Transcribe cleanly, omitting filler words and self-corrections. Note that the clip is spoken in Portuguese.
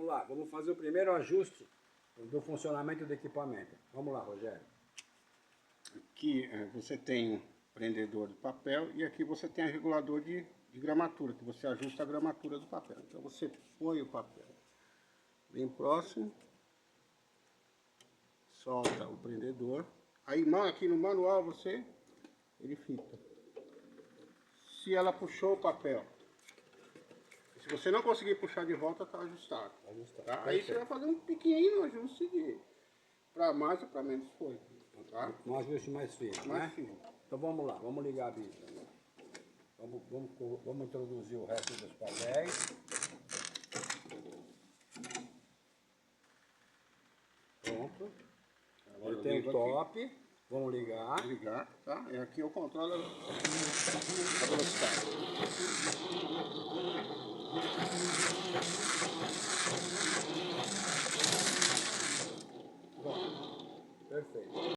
lá, vamos fazer o primeiro ajuste do funcionamento do equipamento. Vamos lá, Rogério. Aqui você tem um prendedor de papel e aqui você tem o regulador de gramatura, que você ajusta a gramatura do papel. Então você põe o papel bem próximo, solta o prendedor, aí aqui no manual ele fita. Se ela puxou o papel, se você não conseguir puxar de volta, tá ajustado. Tá? Aí você vai fazer um pequeno ajuste para mais ou para menos folha. Tá? Um ajuste mais fino, né? Fino. Então vamos lá, vamos ligar a bicha. Vamos introduzir o resto dos papéis. Pronto. Agora tem o top. Aqui. Vamos ligar. Ligar, tá? E aqui eu controlo a velocidade. Bom, perfeito.